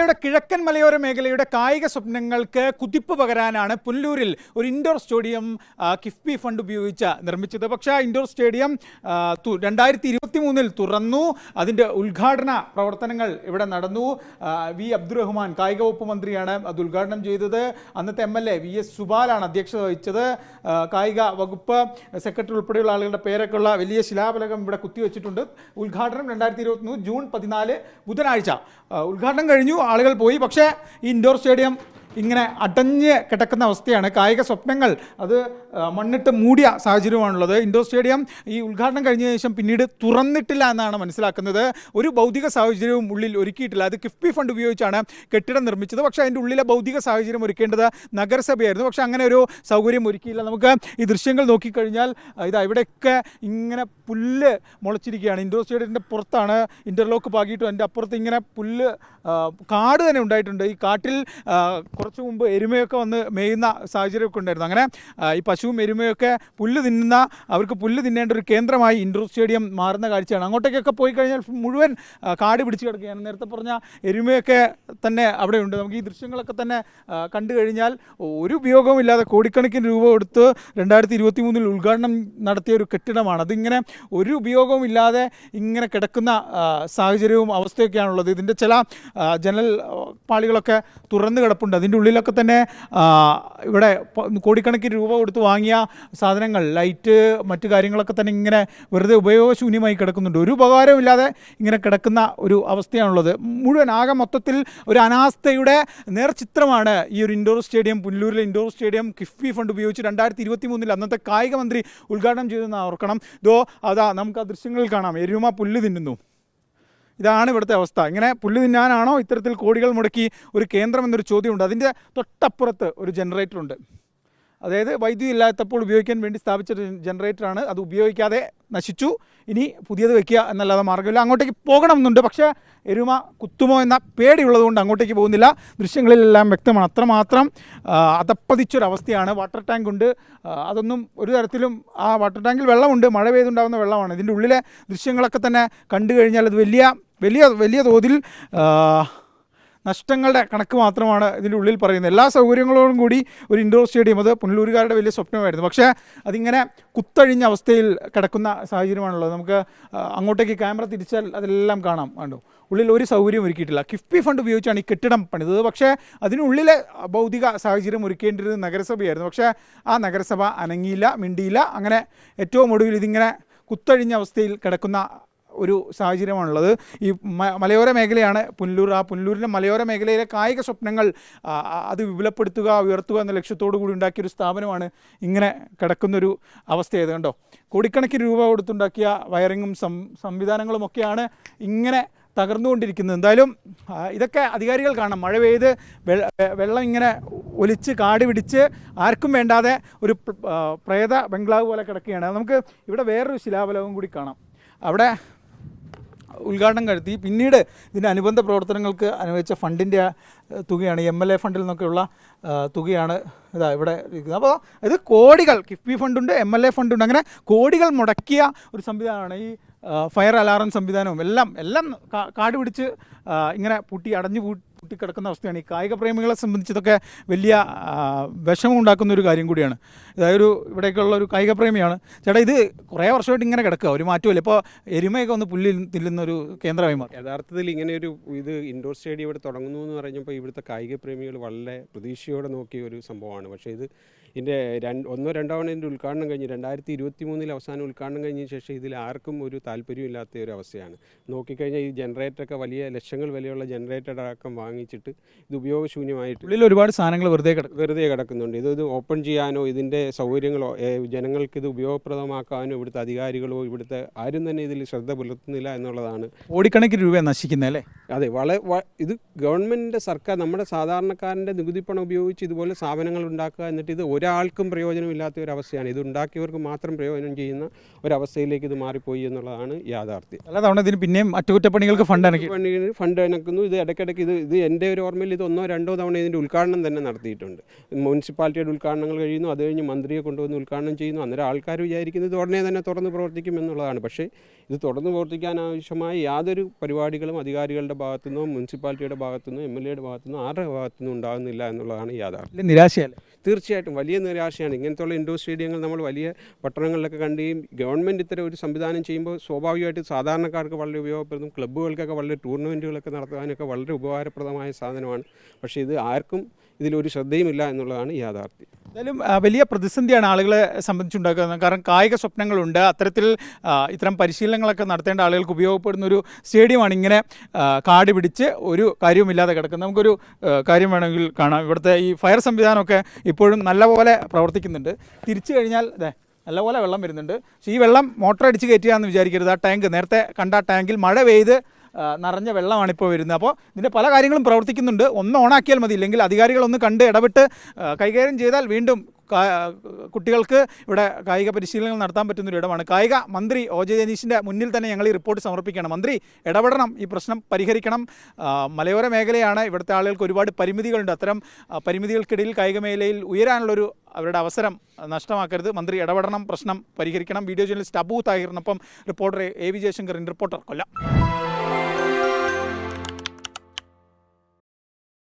കേരളയുടെ കിഴക്കൻ മലയോര മേഖലയുടെ കായിക സ്വപ്നങ്ങൾക്ക് കുതിപ്പ് പകരാനാണ് പുനലൂരിൽ ഒരു ഇൻഡോർ സ്റ്റേഡിയം കിഫ്ബി ഫണ്ട് ഉപയോഗിച്ച് നിർമ്മിച്ചത്. പക്ഷേ ആ ഇൻഡോർ സ്റ്റേഡിയം 2023 തുറന്നു. അതിൻ്റെ ഉദ്ഘാടന പ്രവർത്തനങ്ങൾ ഇവിടെ നടന്നു. വി അബ്ദുറഹ്മാൻ കായിക വകുപ്പ് മന്ത്രിയാണ് അത് ഉദ്ഘാടനം ചെയ്തത്. അന്നത്തെ MLA VS സുബാലാണ് അധ്യക്ഷത വഹിച്ചത്. കായിക വകുപ്പ് സെക്രട്ടറി ഉൾപ്പെടെയുള്ള ആളുകളുടെ പേരൊക്കെയുള്ള വലിയ ശിലാഫലകം ഇവിടെ കുത്തിവെച്ചിട്ടുണ്ട്. ഉദ്ഘാടനം 2023 ജൂൺ 14 ബുധനാഴ്ച ഉദ്ഘാടനം കഴിഞ്ഞു. ആളുകൾ പോയി. പക്ഷേ ഈ ഇൻഡോർ സ്റ്റേഡിയം ഇങ്ങനെ അടഞ്ഞ് കിടക്കുന്ന അവസ്ഥയാണ്. കായിക സ്വപ്നങ്ങൾ അത് മണ്ണിട്ട് മൂടിയ സാഹചര്യമാണുള്ളത്. ഇൻഡോർ സ്റ്റേഡിയം ഈ ഉദ്ഘാടനം കഴിഞ്ഞ ശേഷം പിന്നീട് തുറന്നിട്ടില്ല എന്നാണ് മനസ്സിലാക്കുന്നത്. ഒരു ഭൗതിക സാഹചര്യവും ഉള്ളിൽ ഒരുക്കിയിട്ടില്ല. അത് കിഫ്ബി ഫണ്ട് ഉപയോഗിച്ചാണ് കെട്ടിടം നിർമ്മിച്ചത്. പക്ഷേ അതിൻ്റെ ഉള്ളിലെ ഭൗതിക സാഹചര്യം ഒരുക്കേണ്ടത് നഗരസഭയായിരുന്നു. പക്ഷേ അങ്ങനെ ഒരു സൗകര്യം ഒരുക്കിയില്ല. നമുക്ക് ഈ ദൃശ്യങ്ങൾ നോക്കിക്കഴിഞ്ഞാൽ ഇതാ ഇവിടെയൊക്കെ ഇങ്ങനെ പുല്ല് മുളച്ചിരിക്കുകയാണ്. ഇൻഡോർ സ്റ്റേഡിയത്തിൻ്റെ പുറത്താണ് ഇൻ്റർലോക്ക് പാകിയിട്ടും അതിൻ്റെ അപ്പുറത്ത് ഇങ്ങനെ പുല്ല് കാട് തന്നെ ഉണ്ടായിട്ടുണ്ട്. ഈ കാട്ടിൽ കുറച്ച് മുമ്പ് എരുമയൊക്കെ വന്ന് മേയുന്ന സാഹചര്യമൊക്കെ ഉണ്ടായിരുന്നു. അങ്ങനെ ഈ പശുവും എരുമയൊക്കെ അവർക്ക് പുല്ല് തിന്നേണ്ട ഒരു കേന്ദ്രമായി ഇൻഡോർ സ്റ്റേഡിയം മാറുന്ന കാഴ്ചയാണ്. അങ്ങോട്ടേക്കൊക്കെ പോയി കഴിഞ്ഞാൽ മുഴുവൻ കാട് പിടിച്ച് കിടക്കുകയാണ്. നേരത്തെ പറഞ്ഞ എരുമയൊക്കെ തന്നെ അവിടെയുണ്ട്. നമുക്ക് ഈ ദൃശ്യങ്ങളൊക്കെ തന്നെ കണ്ടു കഴിഞ്ഞാൽ ഒരു ഉപയോഗവും ഇല്ലാതെ കോടിക്കണക്കിന് രൂപ കൊടുത്ത് 2023 ഉദ്ഘാടനം നടത്തിയ ഒരു കെട്ടിടമാണ്. അതിങ്ങനെ ഒരു ഉപയോഗവും ഇല്ലാതെ ഇങ്ങനെ കിടക്കുന്ന സാഹചര്യവും അവസ്ഥയൊക്കെയാണുള്ളത്. ഇതിൻ്റെ ചില ജനൽ പാളികളൊക്കെ തുറന്നു കിടപ്പുണ്ട്. അതിൻ്റെ ഉള്ളിലൊക്കെ തന്നെ ഇവിടെ കോടിക്കണക്കിന് രൂപ കൊടുത്ത് വാങ്ങിയ സാധനങ്ങൾ, ലൈറ്റ്, മറ്റു കാര്യങ്ങളൊക്കെ തന്നെ ഇങ്ങനെ വെറുതെ ഉപയോഗശൂന്യമായി കിടക്കുന്നുണ്ട്. ഒരു ഉപകാരമില്ലാതെ ഇങ്ങനെ കിടക്കുന്ന ഒരു അവസ്ഥയാണുള്ളത്. മുഴുവൻ ആകെ മൊത്തത്തിൽ ഒരു അനാസ്ഥയുടെ നേർചിത്രമാണ് ഈ ഒരു ഇൻഡോർ സ്റ്റേഡിയം. പുനലൂരിലെ ഇൻഡോർ സ്റ്റേഡിയം കിഫ്ബി ഫണ്ട് ഉപയോഗിച്ച് 2023 അന്നത്തെ കായിക മന്ത്രി ഉദ്ഘാടനം ചെയ്തെന്ന് ഓർക്കണം. അതാ നമുക്ക് ആ ദൃശ്യങ്ങളിൽ കാണാം. എരുമ പുല്ല് തിന്നുന്നു. ഇതാണ് ഇവിടുത്തെ അവസ്ഥ. ഇങ്ങനെ പുല്ല് തിന്നാനാണോ ഇത്തരത്തിൽ കോടികൾ മുടക്കി ഒരു കേന്ദ്രം എന്നൊരു ചോദ്യമുണ്ട്. അതിൻ്റെ തൊട്ടപ്പുറത്ത് ഒരു ജനറേറ്ററുണ്ട്. അതായത് വൈദ്യുതി ഇല്ലാത്തപ്പോൾ ഉപയോഗിക്കാൻ വേണ്ടി സ്ഥാപിച്ച ജനറേറ്ററാണ്. അത് ഉപയോഗിക്കാതെ നശിച്ചു. ഇനി പുതിയത് വയ്ക്കുക എന്നല്ലാതെ മാർഗ്ഗമില്ല. അങ്ങോട്ടേക്ക് പോകണമെന്നുണ്ട്. പക്ഷേ എരുമ കുത്തുമോ എന്ന പേടിയുള്ളതുകൊണ്ട് അങ്ങോട്ടേക്ക് പോകുന്നില്ല. ദൃശ്യങ്ങളിലെല്ലാം വ്യക്തമാണ്. അത്രമാത്രം അതപ്പതിച്ചൊരവസ്ഥയാണ്. വാട്ടർ ടാങ്ക് ഉണ്ട്. അതൊന്നും ഒരു തരത്തിലും ആ വാട്ടർ ടാങ്കിൽ വെള്ളമുണ്ട്. മഴ പെയ്തുണ്ടാകുന്ന വെള്ളമാണ്. ഇതിൻ്റെ ഉള്ളിലെ ദൃശ്യങ്ങളൊക്കെ തന്നെ കണ്ടു കഴിഞ്ഞാൽ അത് വലിയ തോതിൽ നഷ്ടങ്ങളുടെ കണക്ക് മാത്രമാണ് ഇതിൻ്റെ ഉള്ളിൽ പറയുന്നത്. എല്ലാ സൗകര്യങ്ങളോടും കൂടി ഒരു ഇൻഡോർ സ്റ്റേഡിയം, അത് പുനലൂരുകാരുടെ വലിയ സ്വപ്നമായിരുന്നു. പക്ഷേ അതിങ്ങനെ കുത്തഴിഞ്ഞ അവസ്ഥയിൽ കിടക്കുന്ന സാഹചര്യമാണുള്ളത്. നമുക്ക് അങ്ങോട്ടേക്ക് ക്യാമറ തിരിച്ചാൽ അതെല്ലാം കാണാം. കണ്ടോ, ഉള്ളിൽ ഒരു സൗകര്യം ഒരുക്കിയിട്ടില്ല. കിഫ്ബി ഫണ്ട് ഉപയോഗിച്ചാണ് ഈ കെട്ടിടം പണിതത്. പക്ഷേ അതിനുള്ളിലെ ഭൗതിക സാഹചര്യം ഒരുക്കേണ്ടിരുന്നത് നഗരസഭയായിരുന്നു. പക്ഷേ ആ നഗരസഭ അനങ്ങിയില്ല, മിണ്ടിയില്ല. അങ്ങനെ ഏറ്റവും ഒടുവിൽ ഇതിങ്ങനെ കുത്തഴിഞ്ഞ അവസ്ഥയിൽ കിടക്കുന്ന ഒരു സാഹചര്യമാണുള്ളത്. ഈ മലയോര മേഖലയാണ് പുനലൂർ. ആ പുനലൂരിൻ്റെ മലയോര മേഖലയിലെ കായിക സ്വപ്നങ്ങൾ അത് വിപുലപ്പെടുത്തുക, ഉയർത്തുക എന്ന ലക്ഷ്യത്തോടു കൂടി ഉണ്ടാക്കിയൊരു സ്ഥാപനമാണ് ഇങ്ങനെ കിടക്കുന്നൊരു അവസ്ഥയായത്. കണ്ടോ, കോടിക്കണക്കിന് രൂപ കൊടുത്തുണ്ടാക്കിയ വയറിങ്ങും സംവിധാനങ്ങളുമൊക്കെയാണ് ഇങ്ങനെ തകർന്നുകൊണ്ടിരിക്കുന്നത്. എന്തായാലും ഇതൊക്കെ അധികാരികൾ കാണണം. മഴ പെയ്ത് വെള്ളം ഇങ്ങനെ ഒലിച്ച് കാട് പിടിച്ച് ആർക്കും വേണ്ടാതെ ഒരു പ്രേത ബംഗ്ലാവ് പോലെ കിടക്കുകയാണ്. നമുക്ക് ഇവിടെ വേറൊരു ശിലാഫലകം കൂടി കാണാം. അവിടെ ഉദ്ഘാടനം നടത്തി പിന്നീട് ഇതിൻ്റെ അനുബന്ധ പ്രവർത്തനങ്ങൾക്ക് അനുവദിച്ച ഫണ്ടിൻ്റെ തുകയാണ്, MLA ഫണ്ടിൽ നിന്നൊക്കെയുള്ള തുകയാണ് ഇതാ ഇവിടെ ഇരിക്കുന്നത്. അപ്പോൾ ഇത് കോടികൾ, കിഫ്ബി ഫണ്ടുണ്ട്, MLA ഫണ്ടുണ്ട്, അങ്ങനെ കോടികൾ മുടക്കിയ ഒരു സംവിധാനമാണ് ഈ ഫയർ അലാറം സംവിധാനവും. എല്ലാം കാട് പിടിച്ച് ഇങ്ങനെ പൂട്ടിക്കിടക്കുന്ന അവസ്ഥയാണ്. ഈ കായിക പ്രേമികളെ സംബന്ധിച്ച് ഇതൊക്കെ വലിയ വിഷമം ഉണ്ടാക്കുന്ന ഒരു കാര്യം കൂടിയാണ്. ഇതായൊരു ഇവിടേക്കുള്ള ഒരു കായിക പ്രേമിയാണ്. ചേട്ടാ, ഇത് കുറേ വർഷമായിട്ട് ഇങ്ങനെ കിടക്കുക, ഒരു മാറ്റമില്ല. ഇപ്പോൾ എരുമയൊക്കെ ഒന്ന് പുല്ലിൽ തില്ലുന്നൊരു കേന്ദ്രമായി മാറി. യഥാർത്ഥത്തിൽ ഇങ്ങനെയൊരു ഇൻഡോർ സ്റ്റേഡിയം ഇവിടെ തുടങ്ങുന്നു എന്ന് പറഞ്ഞപ്പോൾ ഇവിടുത്തെ കായിക പ്രേമികൾ വളരെ പ്രതീക്ഷയോടെ നോക്കിയ ഒരു സംഭവമാണ്. പക്ഷേ ഇതിൻ്റെ ഒന്നോ രണ്ടോ തവണ ഇതിൻ്റെ ഉദ്ഘാടനം കഴിഞ്ഞ് 2023 അവസാനം ഉദ്ഘാടനം കഴിഞ്ഞ ശേഷം ഇതിൽ ആർക്കും ഒരു താല്പര്യമില്ലാത്ത ഒരു അവസ്ഥയാണ്. നോക്കിക്കഴിഞ്ഞാൽ ഈ ജനറേറ്ററൊക്കെ വലിയ ലക്ഷങ്ങൾ വിലയുള്ള ജനറേറ്റർ അടക്കം വാങ്ങിച്ചിട്ട് ഇത് ഉപയോഗശൂന്യമായിട്ട് ഉള്ളിൽ ഒരുപാട് സാധനങ്ങൾ വെറുതെ കിടക്കുന്നുണ്ട്. ഇത് ഓപ്പൺ ചെയ്യാനോ ഇതിൻ്റെ സൗകര്യങ്ങളോ ജനങ്ങൾക്ക് ഇത് ഉപയോഗപ്രദമാക്കാനോ ഇവിടുത്തെ അധികാരികളോ ഇവിടുത്തെ ആരും തന്നെ ഇതിൽ ശ്രദ്ധ പുലർത്തുന്നില്ല എന്നുള്ളതാണ്. കോടിക്കണക്കിന് രൂപ നശിക്കുന്നത് അല്ലേ? അതെ, ഇത് ഗവൺമെൻറ്റിൻ്റെ സർക്കാർ നമ്മുടെ സാധാരണക്കാരൻ്റെ നികുതിപ്പണം ഉപയോഗിച്ച് ഇതുപോലെ സ്ഥാപനങ്ങൾ ഉണ്ടാക്കുക, എന്നിട്ട് ഇത് ഒരാൾക്കും പ്രയോജനമില്ലാത്ത ഒരു അവസ്ഥയാണ്. ഇത് ഉണ്ടാക്കിയവർക്ക് മാത്രം പ്രയോജനം ചെയ്യുന്ന ഒരവസ്ഥയിലേക്ക് ഇത് മാറിപ്പോയി എന്നുള്ളതാണ് യാഥാർത്ഥ്യം. പലതവണ ഇതിന് പിന്നെയും അറ്റകുറ്റപ്പണികൾക്ക് ഫണ്ട് അണക്കുന്നു. ഇത് ഇടയ്ക്കിടയ്ക്ക് ഇത് എൻ്റെ ഒരു ഓർമ്മയിൽ ഇത് 1-2 തവണ ഇതിൻ്റെ ഉദ്ഘാടനം തന്നെ നടത്തിയിട്ടുണ്ട്. മുനിസിപ്പാലിറ്റിയുടെ ഉദ്ഘാടനങ്ങൾ കഴിയുന്നു, അത് കഴിഞ്ഞ് മന്ത്രിയെ കൊണ്ടുവന്ന് ഉദ്ഘാടനം ചെയ്യുന്നു. അന്നേരം ആൾക്കാർ വിചാരിക്കുന്നത് ഉടനെ തന്നെ തുറന്ന് പ്രവർത്തിക്കും എന്നുള്ളതാണ്. പക്ഷേ ഇത് തുടർന്ന് പ്രവർത്തിക്കാൻ ആവശ്യമായ യാതൊരു പരിപാടികളും അധികാരികളുടെ ഭാഗത്തുനിന്നോ മുനിസിപ്പാലിറ്റിയുടെ ഭാഗത്തുനിന്നോ MLA യുടെ ഭാഗത്തുനിന്നോ ആരുടെ ഭാഗത്തുനിന്നോ ഉണ്ടാകുന്നില്ല എന്നുള്ളതാണ് യാഥാർത്ഥ്യം. നിരാശയല്ലേ? തീർച്ചയായിട്ടും വലിയ നിരാശയാണ്. ഇങ്ങനത്തുള്ള ഇൻഡോർ സ്റ്റേഡിയങ്ങൾ നമ്മൾ വലിയ പട്ടണങ്ങളിലൊക്കെ കണ്ടുകയും ഗവൺമെൻറ് ഇത്തരം ഒരു സംവിധാനം ചെയ്യുമ്പോൾ സ്വാഭാവികമായിട്ട് സാധാരണക്കാർക്ക് വളരെ ഉപയോഗപ്പെടുന്നു. ക്ലബ്ബുകൾക്കൊക്കെ വളരെ ടൂർണമെൻറ്റുകളൊക്കെ നടത്താനൊക്കെ വളരെ ഉപകാരപ്രദമായ സാധനമാണ്. പക്ഷേ ഇത് ആർക്കും ഇതിലൊരു ശ്രദ്ധയുമില്ല എന്നുള്ളതാണ് യാഥാർത്ഥ്യം. എന്തായാലും വലിയ പ്രതിസന്ധിയാണ് ആളുകളെ സംബന്ധിച്ചുണ്ടാക്കുന്നത്. കാരണം കായിക സ്വപ്നങ്ങളുണ്ട്, അത്തരത്തിൽ ഇത്തരം പരിശീലനങ്ങളൊക്കെ നടത്തേണ്ട ആളുകൾക്ക് ഉപയോഗപ്പെടുന്ന ഒരു സ്റ്റേഡിയമാണ് ഇങ്ങനെ കാട് പിടിച്ച് ഒരു കാര്യവുമില്ലാതെ കിടക്കുന്നത്. നമുക്കൊരു കാര്യം വേണമെങ്കിൽ കാണാം. ഇവിടുത്തെ ഈ ഫയർ സംവിധാനമൊക്കെ ഇപ്പോഴും നല്ലപോലെ പ്രവർത്തിക്കുന്നുണ്ട്. തിരിച്ചു കഴിഞ്ഞാൽ നല്ലപോലെ വെള്ളം വരുന്നുണ്ട്. പക്ഷേ ഈ വെള്ളം മോട്ടർ അടിച്ച് കയറ്റുകയെന്ന് വിചാരിക്കരുത്. ആ ടാങ്ക് നേരത്തെ കണ്ട ടാങ്കിൽ മഴ പെയ്ത് നിറഞ്ഞ വെള്ളമാണ് ഇപ്പോൾ വരുന്നത്. അപ്പോൾ ഇതിൻ്റെ പല കാര്യങ്ങളും പ്രവർത്തിക്കുന്നുണ്ട്. ഒന്ന് ഓണാക്കിയാൽ മതി, ഇല്ലെങ്കിൽ അധികാരികളൊന്ന് കണ്ട് ഇടപെട്ട് കൈകാര്യം ചെയ്താൽ വീണ്ടും കുട്ടികൾക്ക് ഇവിടെ കായിക പരിശീലനങ്ങൾ നടത്താൻ പറ്റുന്നൊരു ഇടമാണ്. കായിക മന്ത്രി OJ ജനീഷിൻ്റെ മുന്നിൽ തന്നെ ഞങ്ങൾ ഈ റിപ്പോർട്ട് സമർപ്പിക്കുകയാണ്. മന്ത്രി ഇടപെടണം, ഈ പ്രശ്നം പരിഹരിക്കണം. മലയോര മേഖലയാണ്, ഇവിടുത്തെ ആളുകൾക്ക് ഒരുപാട് പരിമിതികളുണ്ട്. അത്തരം പരിമിതികൾക്കിടയിൽ കായിക മേഖലയിൽ ഉയരാനുള്ളൊരു അവരുടെ അവസരം നഷ്ടമാക്കരുത്. മന്ത്രി ഇടപെടണം, പ്രശ്നം പരിഹരിക്കണം. വീഡിയോ ജേർണലിസ്റ്റ് അബു താഹിറിനൊപ്പം റിപ്പോർട്ടർ AV ജയശങ്കർ, റിപ്പോർട്ടർ കൊല്ലം.